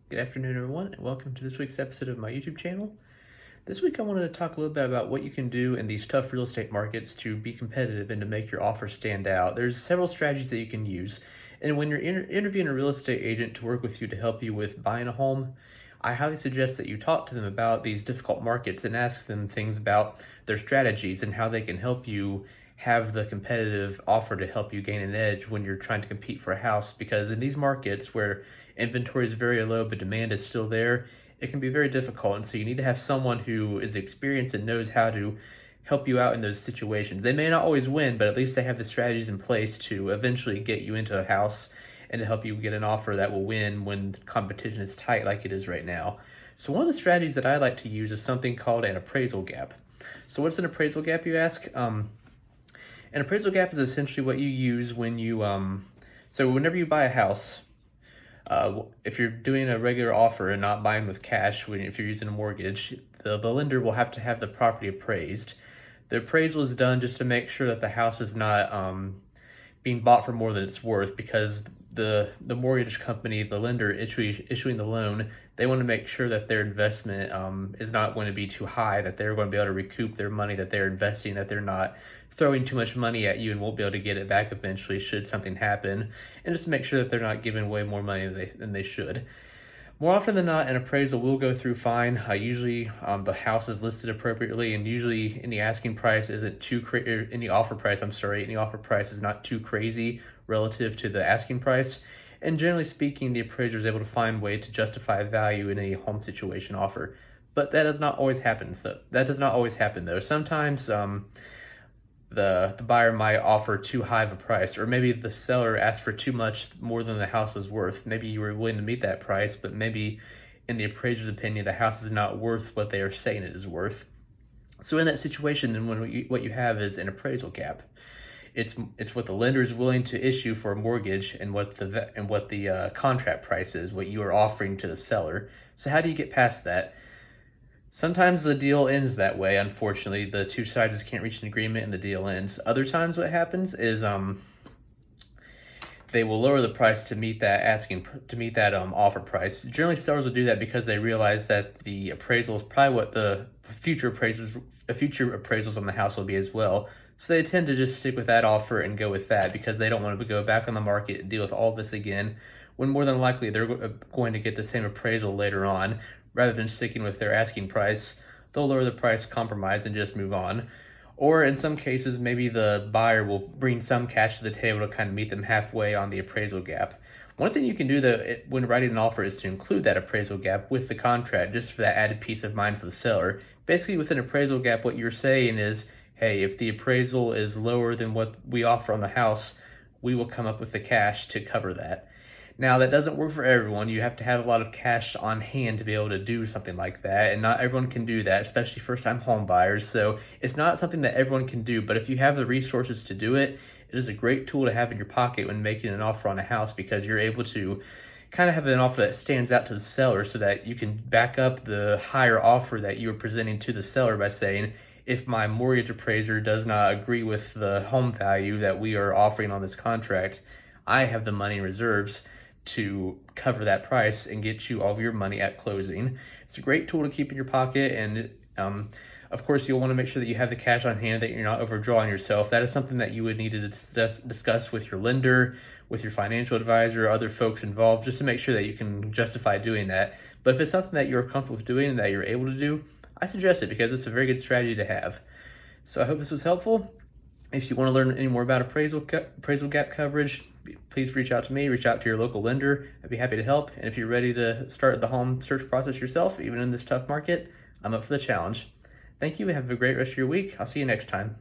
Good afternoon, everyone, and welcome to this week's episode of my YouTube channel. This week, I wanted to talk a little bit about what you can do in these tough real estate markets to be competitive and to make your offer stand out. There's several strategies that you can use, and when you're interviewing a real estate agent to work with you to help you with buying a home, I highly suggest that you talk to them about these difficult markets and ask them things about their strategies and how they can help you have the competitive offer to help you gain an edge when you're trying to compete for a house. Because in these markets where inventory is very low but demand is still there, it can be very difficult. And so you need to have someone who is experienced and knows how to help you out in those situations. They may not always win, but at least they have the strategies in place to eventually get you into a house and to help you get an offer that will win when competition is tight like it is right now. So one of the strategies that I like to use is something called an appraisal gap. So what's an appraisal gap, you ask? An appraisal gap is essentially what you use when you, so whenever you buy a house, if you're doing a regular offer and not buying with cash, if you're using a mortgage, the lender will have to have the property appraised. The appraisal is done just to make sure that the house is not being bought for more than it's worth, because the mortgage company, the lender issuing the loan, they want to make sure that their investment is not going to be too high, that they're going to be able to recoup their money that they're investing, that they're not throwing too much money at you and won't be able to get it back eventually should something happen, and just to make sure that they're not giving away more money than they should. More often than not, an appraisal will go through fine. Usually, the house is listed appropriately, and usually any asking price isn't too any offer price. Any offer price is not too crazy relative to the asking price. And generally speaking, the appraiser is able to find a way to justify value in a home situation offer. But that does not always happen. Though. Sometimes the buyer might offer too high of a price, or maybe the seller asked for too much more than the house was worth. Maybe you were willing to meet that price, but maybe in the appraiser's opinion, the house is not worth what they are saying it is worth. So in that situation, then what you have is an appraisal gap. It's what the lender is willing to issue for a mortgage and what the contract price is, what you are offering to the seller. So how do you get past that? Sometimes the deal ends that way. Unfortunately, the two sides can't reach an agreement and the deal ends. Other times, what happens is they will lower the price to meet that offer price. Generally, sellers will do that because they realize that the appraisal is probably what the future appraisals on the house will be as well. So they tend to just stick with that offer and go with that because they don't want to go back on the market and deal with all this again, when more than likely they're going to get the same appraisal later on. Rather than sticking with their asking price, they'll lower the price, compromise, and just move on. Or in some cases, maybe the buyer will bring some cash to the table to kind of meet them halfway on the appraisal gap. One thing you can do when writing an offer is to include that appraisal gap with the contract, just for that added peace of mind for the seller. Basically, with an appraisal gap, what you're saying is, hey, if the appraisal is lower than what we offer on the house, we will come up with the cash to cover that. Now, that doesn't work for everyone. You have to have a lot of cash on hand to be able to do something like that, and not everyone can do that, especially first-time home buyers. So it's not something that everyone can do, but if you have the resources to do it, it is a great tool to have in your pocket when making an offer on a house, because you're able to kind of have an offer that stands out to the seller so that you can back up the higher offer that you are presenting to the seller by saying, if my mortgage appraiser does not agree with the home value that we are offering on this contract, I have the money in reserves to cover that price and get you all of your money at closing. It's a great tool to keep in your pocket, and of course, you'll want to make sure that you have the cash on hand, that you're not overdrawing yourself. That is something that you would need to discuss with your lender, with your financial advisor, or other folks involved, just to make sure that you can justify doing that. But if it's something that you're comfortable with doing and that you're able to do, I suggest it, because it's a very good strategy to have. So I hope this was helpful. If you want to learn any more about appraisal gap coverage, please reach out to me, reach out to your local lender. I'd be happy to help. And if you're ready to start the home search process yourself, even in this tough market, I'm up for the challenge. Thank you, and have a great rest of your week. I'll see you next time.